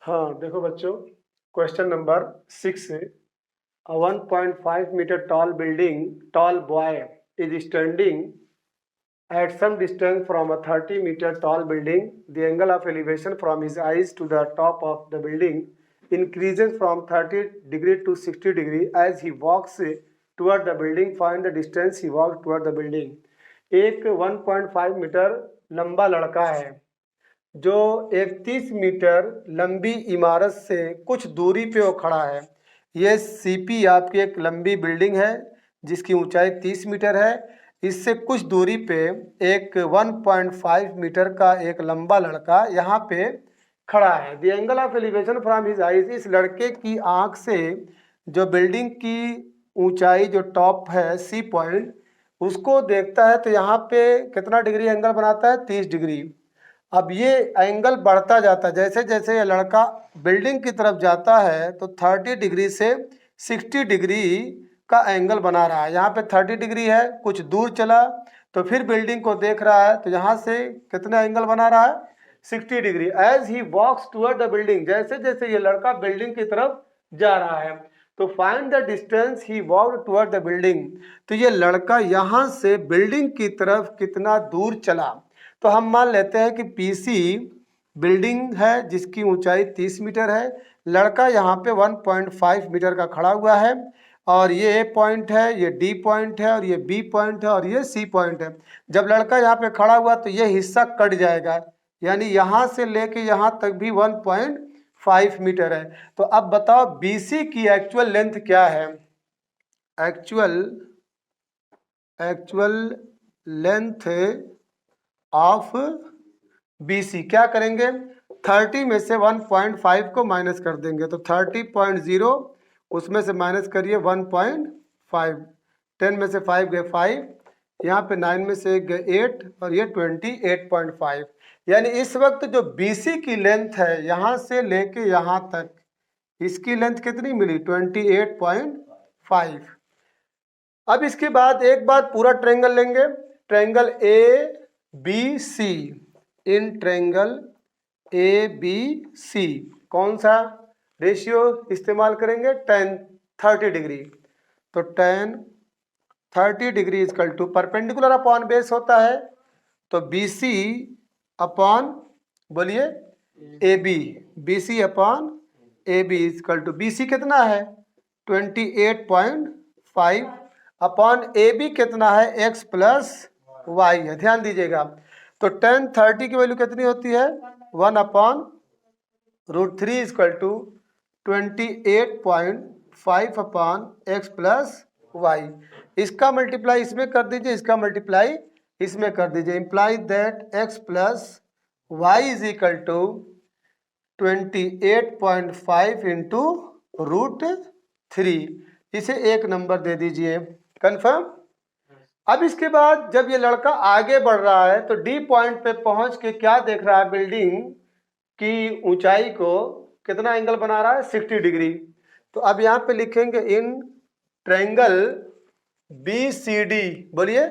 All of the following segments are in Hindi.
हाँ देखो बच्चों, क्वेश्चन नंबर 6 है। A 1.5 meter tall boy is standing at some distance from a 30-meter tall building. The angle of elevation from his eyes to the top of the building increases from 30 degree to 60 degree as he walks toward the building. Find the distance he walked toward the building. एक 1.5 मीटर लंबा लड़का है जो 31 मीटर लंबी इमारत से कुछ दूरी पे वो खड़ा है। ये सीपी आपकी एक लंबी बिल्डिंग है जिसकी ऊंचाई 30 मीटर है। इससे कुछ दूरी पे एक 1.5 मीटर का एक लंबा लड़का यहाँ पे खड़ा है। The angle of elevation from his eyes, इस लड़के की आंख से जो बिल्डिंग की ऊंचाई जो टॉप है सी पॉइंट उसको देखता है तो यहाँ पे कितना डिग्री एंगल बनाता है, 30 डिग्री। अब ये एंगल बढ़ता जाता है, जैसे जैसे ये लड़का बिल्डिंग की तरफ जाता है तो 30 डिग्री से 60 डिग्री का एंगल बना रहा है। यहाँ पे 30 डिग्री है, कुछ दूर चला तो फिर बिल्डिंग को देख रहा है तो यहाँ से कितना एंगल बना रहा है, 60 degree. As he walks toward the building, जैसे जैसे ये लड़का बिल्डिंग की तरफ जा रहा है तो find the distance he walked toward the building, तो ये लड़का यहाँ से बिल्डिंग की तरफ कितना दूर चला। तो हम मान लेते हैं कि पीसी बिल्डिंग है जिसकी ऊंचाई 30 मीटर है, लड़का यहाँ पे 1.5 मीटर का खड़ा हुआ है और ये ए पॉइंट है, ये डी पॉइंट है और ये बी पॉइंट है और ये सी पॉइंट है। जब लड़का यहाँ पे खड़ा हुआ तो ये हिस्सा कट जाएगा, यानी यहाँ से लेके यहाँ तक भी 1.5 मीटर है। तो अब बताओ बीसी की एक्चुअल लेंथ क्या है। एक्चुअल लेंथ ऑफ BC क्या करेंगे, 30 में से 1.5 को माइनस कर देंगे तो 30.0, उसमें से माइनस करिए 1.5, 10 में से 5 गए 5, यहाँ पे 9 में से 1 गए 8 और ये 28.5। यानी इस वक्त जो BC की लेंथ है यहाँ से लेके यहाँ तक, इसकी लेंथ कितनी मिली, 28.5। अब इसके बाद एक बार पूरा ट्रायंगल लेंगे, triangle ABC, in triangle ABC कौन सा रेशियो इस्तेमाल करेंगे, tan 30 डिग्री। तो tan 30 degree equal to perpendicular upon base होता है तो BC अपॉन बोलिए AB, BC upon AB equal to BC कितना है 28.5 अपॉन AB कितना है x प्लस y है। ध्यान दीजिएगा तो tan 30 की वैल्यू कितनी होती है 1/√3 equal to 28.5 upon x plus y। इसका मल्टीप्लाई इसमें कर दीजिए, इसका मल्टीप्लाई इसमें कर दीजिए, imply that x plus y is equal to 28.5 into √3। इसे एक नंबर दे दीजिए, कंफर्म। अब इसके बाद जब ये लड़का आगे बढ़ रहा है तो डी पॉइंट पे पहुंच के क्या देख रहा है, बिल्डिंग की ऊंचाई को कितना एंगल बना रहा है, 60 डिग्री। तो अब यहाँ पे लिखेंगे इन ट्रायंगल BCD, बोलिए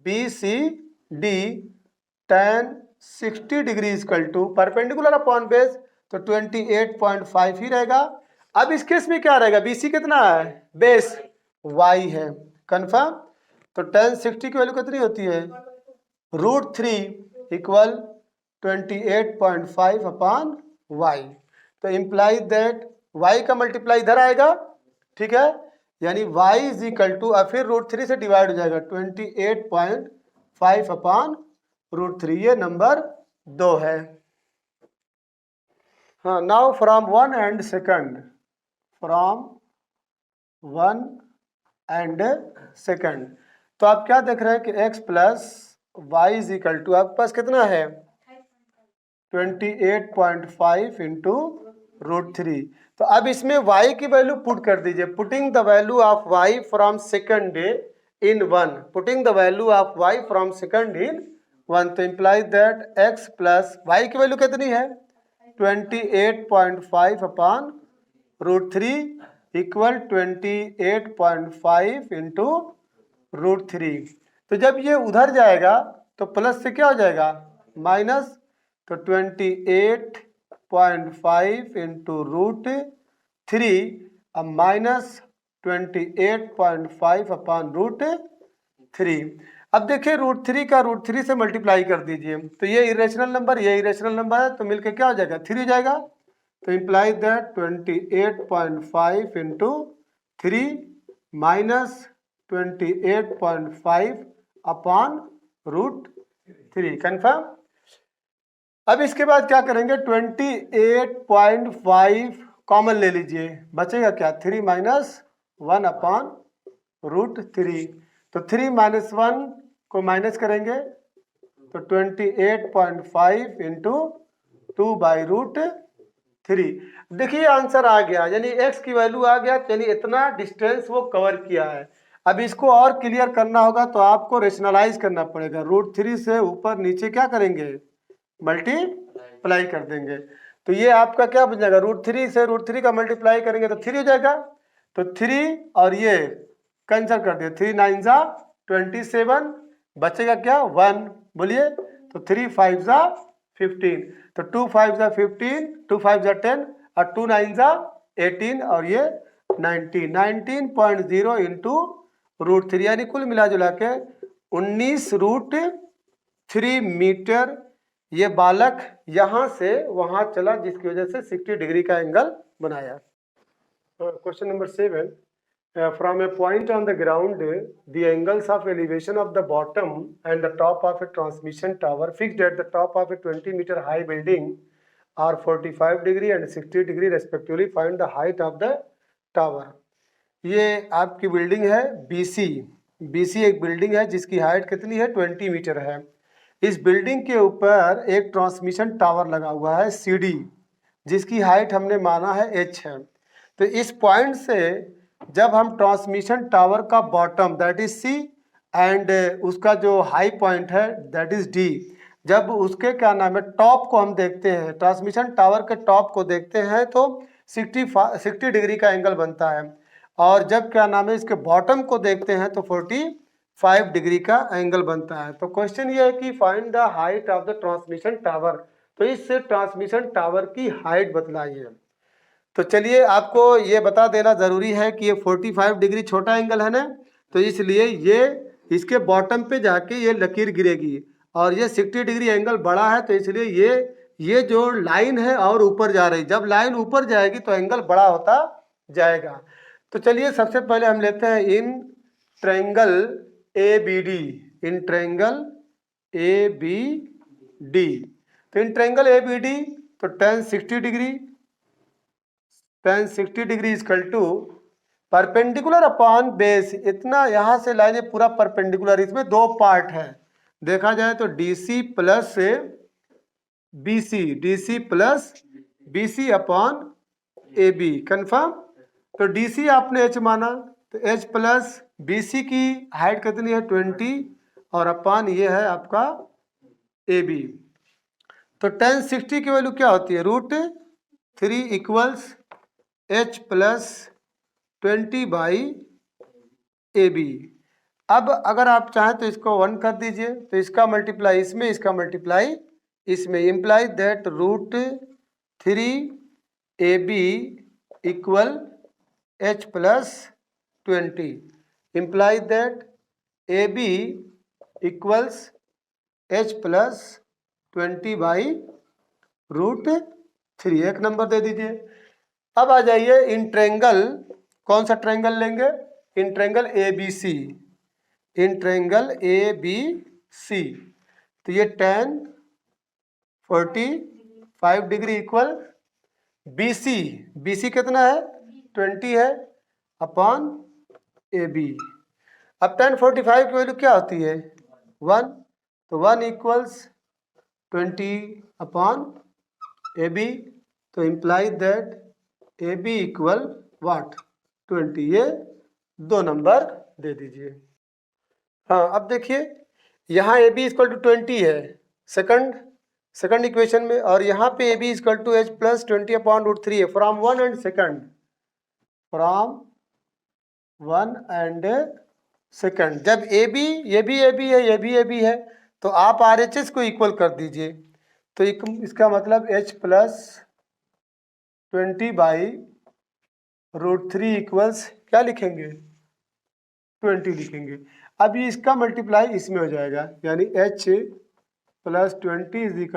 BCD tan 60 degree equal to perpendicular upon base तो 28.5 ही रहेगा। अब इस केस में क्या रहेगा, BC कितना है, बेस y है, कंफर्म। तो tan 60 की वैल्यू कितनी होती है, √3 इक्वल 28.5 अपॉन y। तो इम्प्लाई दैट y का मल्टीप्लाई इधर आएगा, ठीक है, यानी y इज इक्वल टू फिर √3 से डिवाइड हो जाएगा 28.5 अपॉन √3। ये नंबर 2 है। हाँ, now from 1 and second, from 1 and second, तो आप क्या देख रहे हैं कि x plus Y is equal to आपके पास कितना है 28.5 इंटू √3। तो अब इसमें y की वैल्यू पुट कर दीजिए, putting the value of y from second in 1, putting the value of y from second in 1, तो imply that x plus y की वैल्यू कितनी है 28.5 अपॉन √3 इक्वल 28.5 इंटू √3। तो जब ये उधर जाएगा तो प्लस से क्या हो जाएगा माइनस, तो 28 28.5 इंटू रूट 3 अब माइनस 28.5 अपॉन रूट 3। अब देखिए रूट 3 का रूट 3 से मल्टीप्लाई कर दीजिए, तो ये इरेशनल नंबर, ये इरेशनल नंबर है, तो मिलके क्या हो जाएगा 3 हो जाएगा। तो imply that 28.5 into 3 minus 28.5 upon root 3 confirm. अब इसके बाद क्या करेंगे 28.5 कॉमन ले लीजिए, बचेगा क्या 3 माइनस 1 अपॉन रूट 3। तो 3 माइनस 1 को माइनस करेंगे तो 28.5 इंटू 2 बाई रूट 3। देखिए आंसर आ गया, यानी x की वैल्यू आ गया, यानी इतना डिस्टेंस वो कवर किया है। अब इसको और क्लियर करना होगा तो आपको रेशनलाइज करना पड़ेगा, रूट 3 से ऊपर नीचे क्या करेंगे मल्टीप्लाई कर देंगे। तो ये आपका क्या बन जाएगा, रूट 3 से रूट 3 का मल्टीप्लाई करेंगे तो 3 हो जाएगा। तो 3 और ये कैंसिल कर दिया, 3 9 जा 27, बचेगा क्या 1, बोलिए। तो 3 5 जा 15, तो 2 5 जा 15, 2 5 जा 10 और 2 9 जा 18 और ये 19.0 इंटू रूट 3, यानी कुल मिला जुला के 19 रूट 3 मीटर ये बालक यहाँ से वहाँ चला, जिसकी वजह से 60 डिग्री का एंगल बनाया। Question number 7, from a point on the ground, the angles of elevation of the bottom and the top of a transmission tower fixed at the top of a 20-meter high building are 45 degree and 60 degree respectively. Find the height of the tower. ये आपकी बिल्डिंग है BC। BC एक बिल्डिंग है जिसकी हाइट कितनी है 20 मीटर है। इस बिल्डिंग के ऊपर एक ट्रांसमिशन टावर लगा हुआ है CD, जिसकी हाइट हमने माना है H है। तो इस पॉइंट से जब हम ट्रांसमिशन टावर का bottom that is C and उसका जो हाई पॉइंट है दैट इज D, जब उसके क्या नाम है टॉप को हम देखते हैं, ट्रांसमिशन टावर के टॉप को देखते हैं तो 60 डिग्री का एंगल बनता है, और जब क्या नाम है इसके बॉटम को देखते हैं तो 45 डिग्री का एंगल बनता है। तो क्वेश्चन ये है कि find the height of the transmission tower, तो इस ट्रांसमिशन टावर की हाइट बतलाइए। तो चलिए आपको ये बता देना ज़रूरी है कि ये 45 डिग्री छोटा एंगल है ना, तो इसलिए ये इसके बॉटम पे जाके ये लकीर गिरेगी, और ये 60 डिग्री एंगल बड़ा है, तो इसलिए ये जो लाइन है और ऊपर जा रही, जब लाइन ऊपर जाएगी तो एंगल बड़ा होता जाएगा। तो चलिए सबसे पहले हम लेते हैं in triangle ABD, in triangle ABD। तो इन ट्रायंगल ABD तो tan 60 degree, tan 60 degree equal to perpendicular upon base, इतना यहाँ से लाइन है पूरा परपेंडिकुलर, इसमें दो पार्ट है, देखा जाए तो DC plus BC upon AB confirm. तो DC आपने H माना, तो H प्लस BC की हाइट कितनी है 20 और अपॉन ये है आपका AB। तो tan 60 की वैल्यू क्या होती है root 3 equals H plus 20 by AB। अब अगर आप चाहें तो इसको 1 कर दीजिए, तो इसका मल्टीप्लाई इसमें, इसका मल्टीप्लाई इसमें, imply that root 3 AB equal H plus 20, imply that AB equals H plus 20 by root 3, एक नंबर दे दीजिए। अब आ जाइए इन ट्रायंगल, कौन सा ट्रायंगल लेंगे, इन triangle ABC, in triangle ABC। तो ये tan 45 डिग्री इक्वल BC कितना है 20 है अपॉन AB। अब tan 45 की वैल्यू क्या होती है 1, तो 1 इक्वल्स 20 अपॉन AB, तो इम्प्लाई दैट AB इक्वल वाट 20, ये 2 नंबर दे दीजिए। हाँ अब देखिए यहाँ AB इक्वल टू 20 है सेकंड इक्वेशन में, और यहाँ पे AB equal to H plus 20 upon root 3 है फ्रॉम 1 एंड सेकंड। जब AB ये भी AB है, ये भी AB है, तो आप RHS को इक्वल कर दीजिए, तो इसका मतलब H प्लस 20/√3 इक्वल्स क्या लिखेंगे 20 लिखेंगे। अब ये इसका मल्टीप्लाई इसमें हो जाएगा, यानी h + 20 =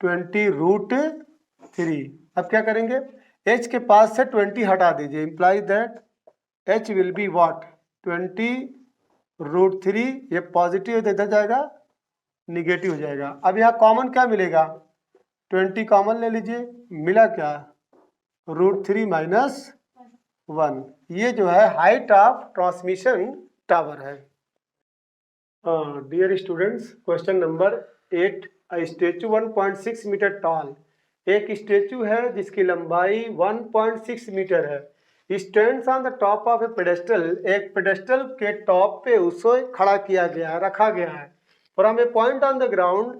20√3। अब क्या करेंगे, h के पास से 20 हटा दीजिए, imply that h will be what 20√3। ये पॉजिटिव इधर जाएगा, निगेटिव हो जाएगा। अब यहाँ कॉमन क्या मिलेगा, 20 कॉमन ले लीजिए, मिला क्या √3 - 1। ये जो है हाइट ऑफ ट्रांसमिशन टावर है। डियर स्टूडेंट्स, क्वेश्चन नंबर 8, अ स्टेचू 1.6 मीटर टॉल, एक स्टेचू है जिसकी लंबाई 1.6 मीटर है, stands on the top of A pedestal, एक पेडेस्टल के टॉप पे उसे खड़ा किया गया है, रखा गया है। From a point on the ground,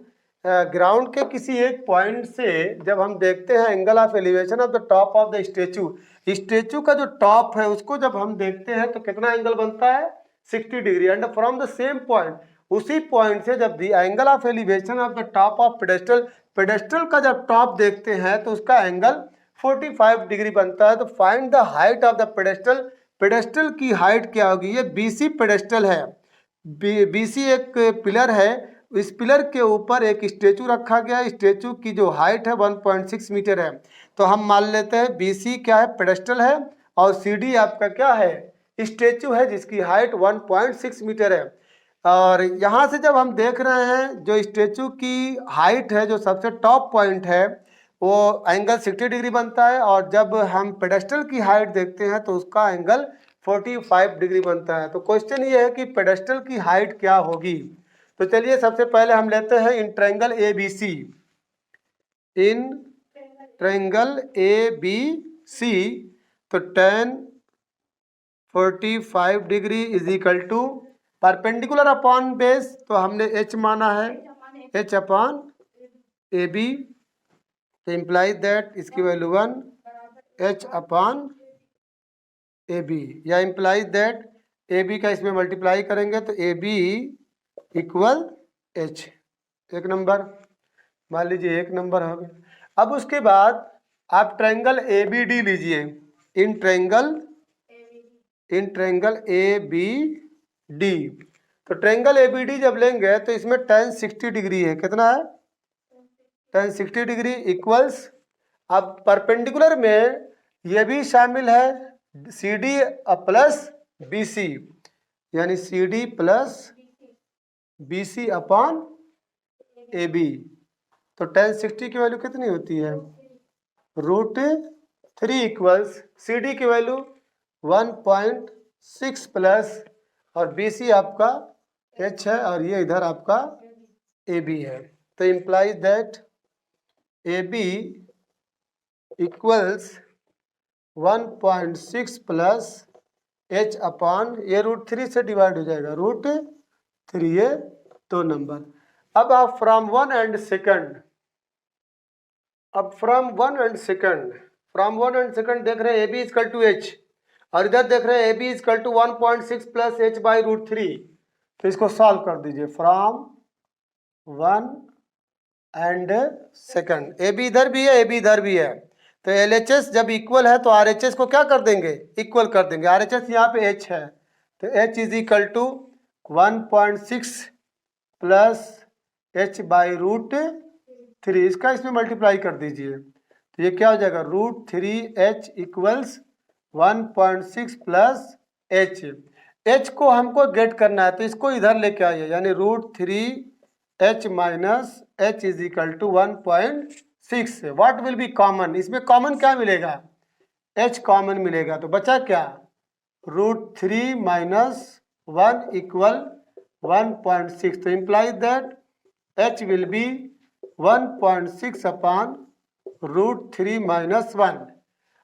ground के किसी एक पॉइंट से जब हम देखते हैं angle of elevation of the top of the statue, statue का जो टॉप है उसको जब हम देखते हैं तो कितना एंगल बनता है 60 degree. And from the same point, उसी पॉइंट से जब the angle of elevation of the top of pedestal, pedestal का जब टॉप देखते हैं तो उसका एंगल 45 डिग्री बनता है। तो find the height of the pedestal, pedestal की हाइट क्या होगी। ये बीसी पेडेस्टल है, बीसी एक पिलर है, इस पिलर के ऊपर एक स्टेचू रखा गया है, स्टेचू की जो हाइट है 1.6 मीटर है। तो हम मान लेते हैं बीसी क्या है पेडेस्टल है, और सीडी आपका क्या है स्टेचू है जिसकी हाइट 1.6 मीटर है। और यहाँ से जब हम देख रहे हैं जो स्टेचू की हाइट है, जो सबसे टॉप पॉइंट है, वो एंगल 60 डिग्री बनता है, और जब हम पेडेस्टल की हाइट देखते हैं तो उसका एंगल 45 डिग्री बनता है। तो क्वेश्चन ये है कि पेडेस्टल की हाइट क्या होगी। तो चलिए सबसे पहले हम लेते हैं in triangle A B C, in triangle A B C, तो tan 45 degree is equal to perpendicular upon base, तो हमने h माना है h अपॉन ए बी, तो इम्प्लाई दैट इसकी वैल्यू 1 h अपॉन ए बी, या इम्प्लाई दैट ए बी का इसमें मल्टीप्लाई करेंगे तो ए बी इक्वल h। एक नंबर, मान लीजिए एक नंबर हो गया। अब उसके बाद आप ट्रायंगल ए बी डी लीजिए, in triangle A B D, तो ट्रायंगल ए बी डी जब लेंगे तो इसमें tan 60 डिग्री है, कितना है tan 60 डिग्री इक्वल्स, अब परपेंडिकुलर में ये भी शामिल है C D plus B C, यानी C D plus B C upon A B. तो tan 60 की वैल्यू कितनी होती है √3 इक्वल्स सी डी की वैल्यू 1.6 प्लस, और बी सी आपका h है, और ये इधर आपका ए बी है। तो implies that A B equals 1.6 plus h upon, ये √3 से डिवाइड हो जाएगा √3, ये 2 नंबर। अब आप फ्रॉम 1 एंड सेकंड, अब फ्रॉम 1 एंड सेकंड देख रहे हैं A B equal to h, और इधर देख रहे हैं A B equal to 1.6 plus h by √3। तो इसको सॉल्व कर दीजिए, from 1 and second, A B इधर भी है ए बी इधर भी है, तो एल एच एस जब इक्वल है तो आर एच एस को क्या कर देंगे इक्वल कर देंगे। आर एच एस यहाँ पे h है, तो h is equal to 1.6 plus h by √3, इसका इसमें मल्टीप्लाई कर दीजिए, तो ये क्या हो जाएगा √3h इक्वल्स 1.6 प्लस h को हमको गेट करना है, तो इसको इधर लेके आइए, यानी √3h minus h is equal to 1.6। What will be common, इसमें कॉमन क्या मिलेगा h कॉमन मिलेगा, तो बचा क्या √3 माइनस 1 इक्वल 1.6, तो implies that h will be 1.6 upon √3 minus 1।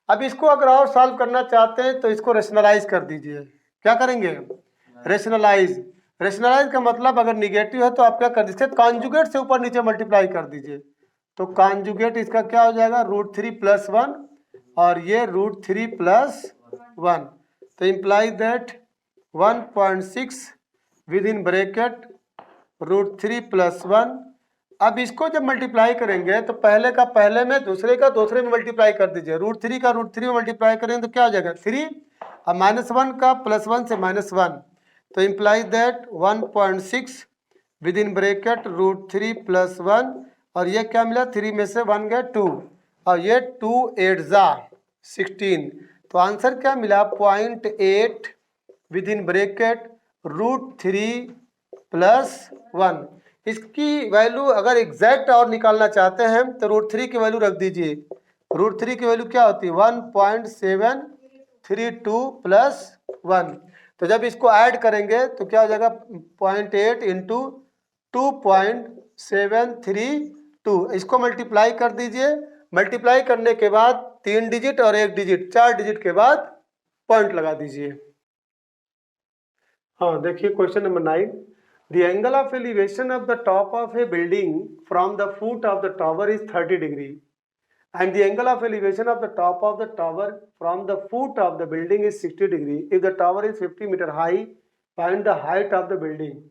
अब इसको अगर और सॉल्व करना चाहते हैं तो इसको रेशनलाइज कर दीजिए। क्या करेंगे रेशनलाइज, रेशनलाइज का मतलब अगर निगेटिव है तो आप क्या कर दीजिए कॉन्जुगेट से ऊपर नीचे मल्टीप्लाई कर दीजिए, तो कॉन्जुगेट इसका क्या हो जाएगा √3 प्लस 1, और ये √3 प्लस 1, तो imply that 1.6 with in bracket √3 plus 1 अब इसको जब मल्टीप्लाई करेंगे तो पहले का पहले में, दूसरे का दूसरे में मल्टीप्लाई कर दीजिए। √3 का √3 में मल्टीप्लाई करेंगे तो क्या हो जाएगा 3। अब -1 का +1 से -1 तो implies that 1.6 with in bracket √3 + 1 और ये क्या मिला 3 में से 1 गया 2 और ये 2 8 जा 16 तो आंसर क्या मिला 0.8 विद इन ब्रैकेट √3 + 1। इसकी वैल्यू अगर एग्जैक्ट और निकालना चाहते हैं तो √3 की वैल्यू रख दीजिए। √3 की वैल्यू क्या होती है 1.732 + 1। तो जब इसको ऐड करेंगे तो क्या हो जाएगा 0.8 इंटू 2.732। इसको मल्टीप्लाई कर दीजिए। मल्टीप्लाई करने के बाद 3 डिजिट और 1 डिजिट 4 डिजिट के बाद पॉइंट लगा दीजिए। हाँ देखिए question number 9। The angle of elevation of the top of a building from the foot of the tower is 30 degree and the angle of elevation of the top of the tower from the foot of the building is 60 degree. If the tower is 50 meter high, find the height of the building.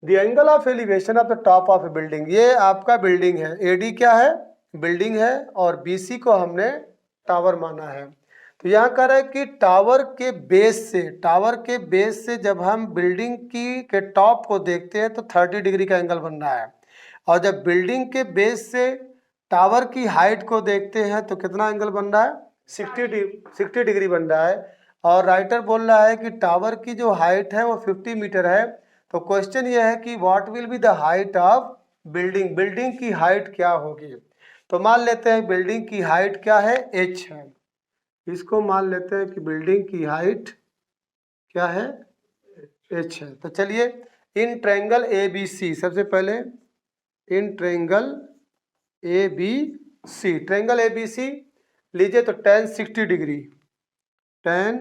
The angle of elevation of the top of a building, ये आपका बिल्डिंग है, AD क्या है बिल्डिंग है और BC को हमने टावर माना है। तो यहाँ कह रहा है कि टावर के बेस से जब हम बिल्डिंग की के टॉप को देखते हैं तो 30 डिग्री का एंगल बन रहा है और जब बिल्डिंग के बेस से टावर की हाइट को देखते हैं तो कितना एंगल बन रहा है 60 डिग्री बन रहा है। और राइटर बोल रहा है कि टावर की जो हाइट है वो 50 मीटर है। तो क्वेश्चन ये है कि what will be the height of building की हाइट क्या होगी। तो मान लेते हैं बिल्डिंग की हाइट क्या है h है। इसको मान लेते हैं कि बिल्डिंग की हाइट क्या है h है। तो चलिए इन ट्रायंगल ABC, सबसे पहले in triangle ABC, triangle ABC लीजिए तो tan 60 degree, tan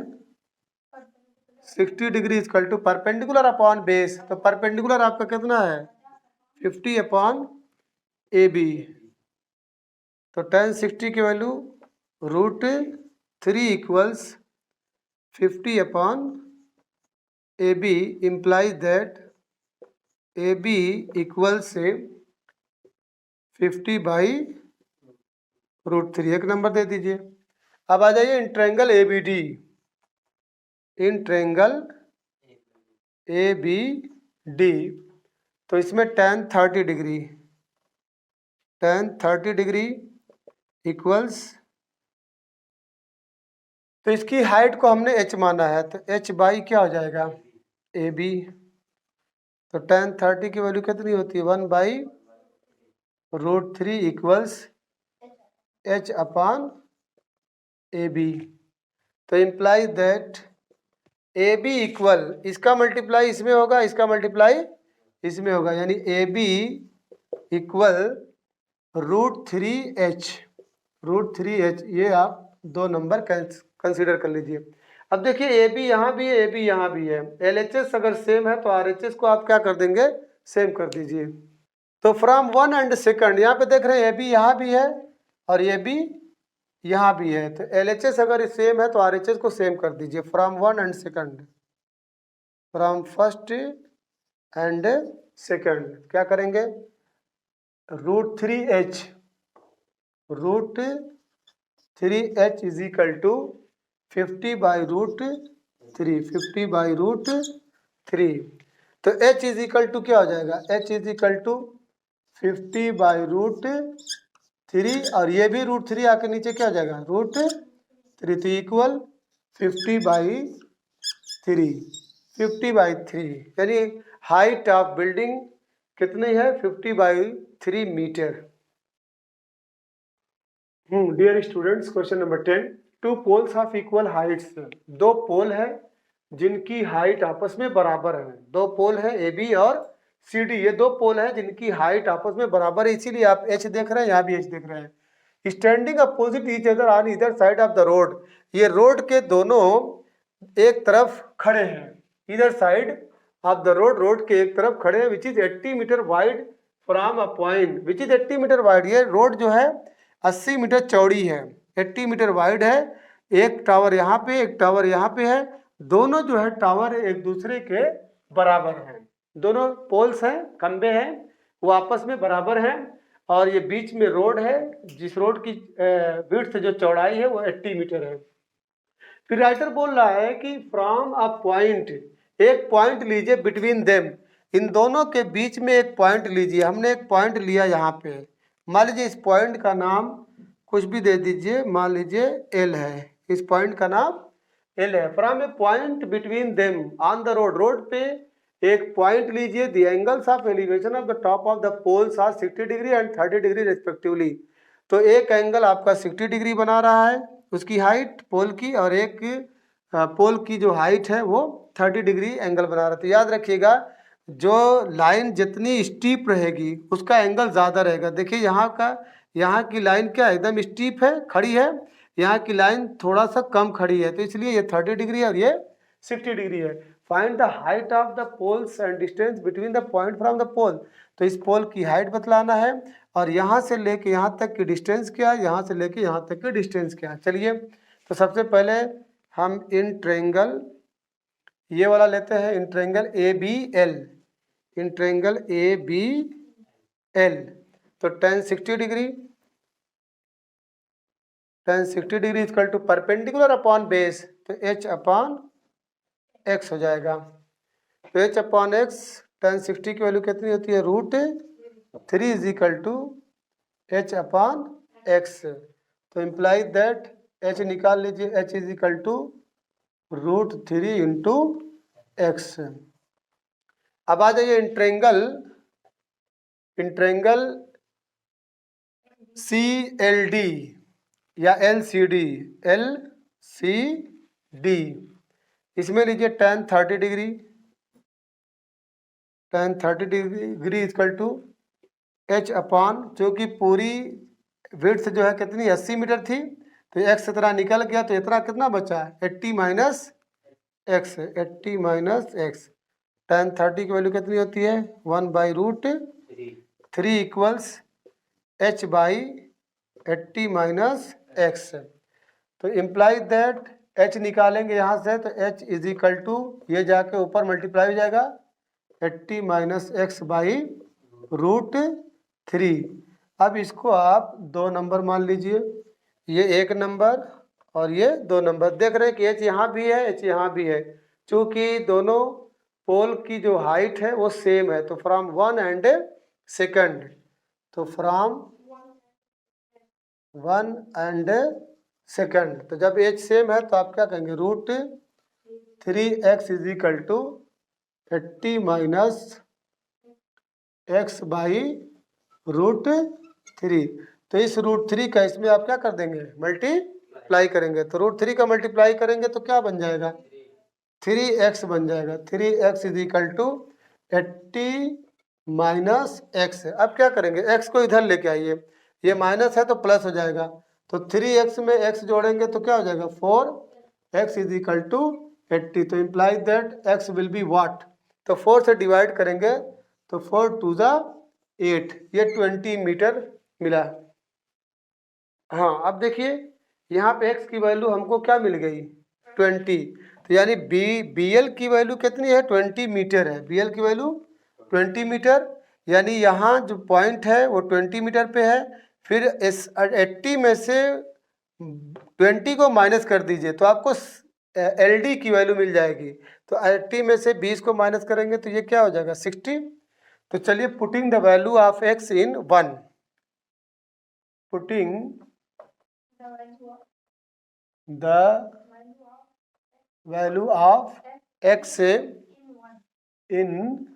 60 degree equal to perpendicular upon base. तो परपेंडिकुलर आपका कितना है 50 अपॉन AB। तो tan 60 की value √3 equals 50 upon AB implies that AB equals से 50 बाई √3। एक नंबर दे दीजिए। अब आ जाइए in triangle ABD, in triangle ABD तो इसमें tan 30 degree, tan 30 degree equals, तो इसकी हाइट को हमने h माना है तो h बाई क्या हो जाएगा AB। तो tan 30 की वैल्यू कितनी होती है 1/√3 इक्वल्स h अपॉन AB। तो इम्प्लाई दैट AB इक्वल, इसका मल्टीप्लाई इसमें होगा, इसका मल्टीप्लाई इसमें होगा, यानी AB इक्वल √3h, ये आप 2 नंबर कंसीडर कर लीजिए। अब देखिए AB यहाँ भी है, AB यहाँ भी है, LHS अगर सेम है तो RHS को आप क्या कर देंगे सेम कर दीजिए। तो फ्रॉम 1 एंड सेकंड, यहाँ पे देख रहे हैं AB यहाँ भी है और AB यहाँ भी है, तो LHS अगर सेम है तो RHS को सेम कर दीजिए। From 1 and second, from first and second क्या करेंगे √3h is equal to 50 by √3, 50 by √3। तो h इज इक्वल टू क्या हो जाएगा h is equal to 50 by √3 और ये भी √3 आके नीचे क्या हो जाएगा √3, तो इक्वल 50 बाई 3 यानी हाइट ऑफ बिल्डिंग कितनी है 50 by 3 metre. Dear students question number 10। 2 poles of equal heights, 2 pole है जिनकी हाइट आपस में बराबर है। 2 पोल है AB और CD, ये 2 पोल है जिनकी हाइट आपस में बराबर है, इसीलिए आप H देख रहे हैं, यहाँ भी H देख रहे हैं। Standing opposite each other on either side of the road, ये रोड के दोनों एक तरफ खड़े हैं, इधर साइड ऑफ द रोड के एक तरफ खड़े हैं, which is 80 metre wide from a point, which is 80 metre wide. ये रोड जो है 80 मीटर चौड़ी है, 80 मीटर वाइड है। एक टावर यहाँ पे, एक टावर यहाँ पे है, दोनों जो है टावर एक दूसरे के बराबर हैं, दोनों पोल्स हैं, खंबे हैं, वो आपस में बराबर हैं और ये बीच में रोड है, जिस रोड की विड्थ जो चौड़ाई है वो 80 मीटर है। फिर राइटर बोल रहा है कि फ्रॉम अ पॉइंट, एक पॉइंट लीजिए बिटवीन देम, इन दोनों के बीच में एक पॉइंट लीजिए। हमने एक पॉइंट लिया यहाँ पे, मान लीजिए इस पॉइंट का नाम कुछ भी दे दीजिए, मान लीजिए एल है, इस पॉइंट का नाम एल है। From a point between them on the road, road पे एक पॉइंट लीजिए। The angles of elevation of the top of the poles are 60 degree and 30 degree respectively. तो एक एंगल आपका 60 डिग्री बना रहा है उसकी हाइट पोल की, और एक पोल की जो हाइट है वो 30 डिग्री एंगल बना रहा है। तो याद रखिएगा जो लाइन जितनी स्टीप रहेगी उसका एंगल ज़्यादा रहेगा। देखिए यहाँ की लाइन क्या एकदम स्टीप है, खड़ी है, यहाँ की लाइन थोड़ा सा कम खड़ी है, तो इसलिए ये 30 डिग्री है और ये 60 डिग्री है। Find the height of the poles and distance between the point from the pole. तो इस पोल की हाइट बतलाना है और यहाँ से लेके यहाँ तक की डिस्टेंस क्या है, यहाँ से लेके यहाँ तक की डिस्टेंस क्या है। चलिए तो सबसे पहले हम इन ट्रायंगल ये वाला लेते हैं, in triangle A B L, in triangle A B L. तो tan 60 degree, tan 60 degree equal to perpendicular upon base, तो h अपॉन x हो जाएगा। तो h अपॉन एक्स, tan 60 की वैल्यू कितनी होती है, √3 is equal to h upon x। तो इम्प्लाई दैट h निकाल लीजिए, h is equal to √3 into X. अब आ जाइए इन ट्रायंगल CLD या LCD, इसमें लीजिए tan 30 degree, tan 30 degree equal to h upon, जो कि पूरी विड्थ जो है कितनी 80 मीटर थी, तो x इतना निकल गया, तो इतना कितना बचा 80 minus x, 80 minus x. tan 30 की वैल्यू कितनी होती है 1/√3 equals h by 80 minus x. तो इम्प्लाई दैट h निकालेंगे यहाँ से, तो h इज इक्वल टू ये जाके ऊपर मल्टीप्लाई हो जाएगा 80 माइनस एक्स बाई √3। अब इसको आप 2 नंबर मान लीजिए, ये 1 नंबर और ये 2 नंबर। देख रहे हैं कि h यहाँ भी है, h यहाँ भी है, चूँकि दोनों पोल की जो हाइट है वो सेम है। तो फ्रॉम 1 एंड सेकंड, तो फ्रॉम 1 एंड सेकंड, तो जब h सेम है तो आप क्या कहेंगे √3x is equal to 80 minus X by √3। तो इस √3 का इसमें आप क्या कर देंगे मल्टीप्लाई करेंगे, तो √3 का मल्टीप्लाई करेंगे तो क्या बन जाएगा 3x बन जाएगा। 3x is equal to 80 minus X. अब क्या करेंगे x को इधर लेके आइए, ये माइनस है तो प्लस हो जाएगा, तो 3x में x जोड़ेंगे तो क्या हो जाएगा 4x इज इक्वल टू 80। तो imply that x will be what, तो 4 से डिवाइड करेंगे तो 4 2 ज़ा 8, ये 20 मीटर मिला। हाँ अब देखिए यहाँ पे x की वैल्यू हमको क्या मिल गई 20, तो यानी BL की वैल्यू कितनी है 20 मीटर है, BL की वैल्यू 20 मीटर, यानी यहाँ जो पॉइंट है वो 20 मीटर पे है। फिर इस 80 में से 20 को माइनस कर दीजिए तो आपको LD की वैल्यू मिल जाएगी। तो 80 में से 20 को माइनस करेंगे तो ये क्या हो जाएगा 60। तो चलिए putting the value of x in 1, putting the value of x इन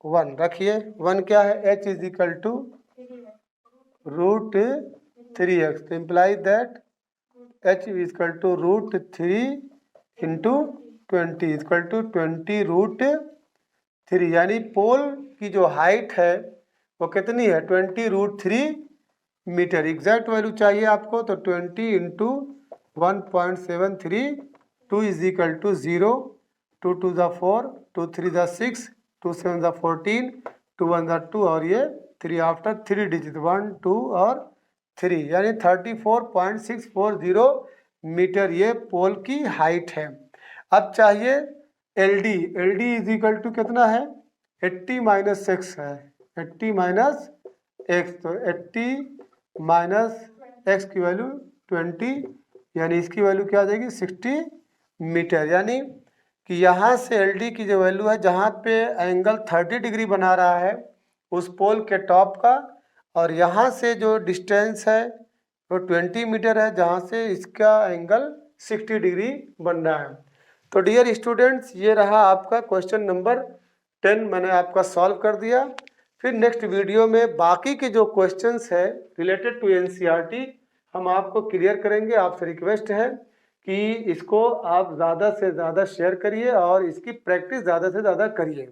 1, रखिए 1 क्या है h is equal to √3x, तो imply that h is equal to √3 into 20 equal to 20 √3, यानी पोल की जो हाइट है वो कितनी है 20 √3 मीटर। एग्जैक्ट वैल्यू चाहिए आपको, तो 20 इंटू 1.73, 2 इज इक्वल टू 0, 2 2 ज़ा 4, 2 3 ज़ा 6, 2 7 ज़ा 14, 2 1 ज़ा 2 और ये 3 आफ्टर 3 डिजिट 1 2 और 3, यानी 34.640 मीटर ये पोल की हाइट है। अब चाहिए LD, LD is equal to कितना है 80 माइनस एक्स है, 80 माइनस एक्स, तो 80 माइनस एक्स की वैल्यू 20, यानी इसकी वैल्यू क्या आ जाएगी 60 मीटर। यानी कि यहाँ से एल डी की जो वैल्यू है, जहाँ पे एंगल 30 डिग्री बना रहा है उस पोल के टॉप का, और यहाँ से जो डिस्टेंस है वो 20 मीटर है, जहाँ से इसका एंगल 60 डिग्री बन रहा है। तो डियर स्टूडेंट्स, ये रहा आपका क्वेश्चन नंबर 10, मैंने आपका सॉल्व कर दिया। फिर नेक्स्ट वीडियो में बाकी के जो क्वेश्चंस है रिलेटेड टू एनसीईआरटी हम आपको क्लियर करेंगे। आपसे रिक्वेस्ट है कि इसको आप ज़्यादा से ज़्यादा शेयर करिए और इसकी प्रैक्टिस ज़्यादा से ज़्यादा करिए।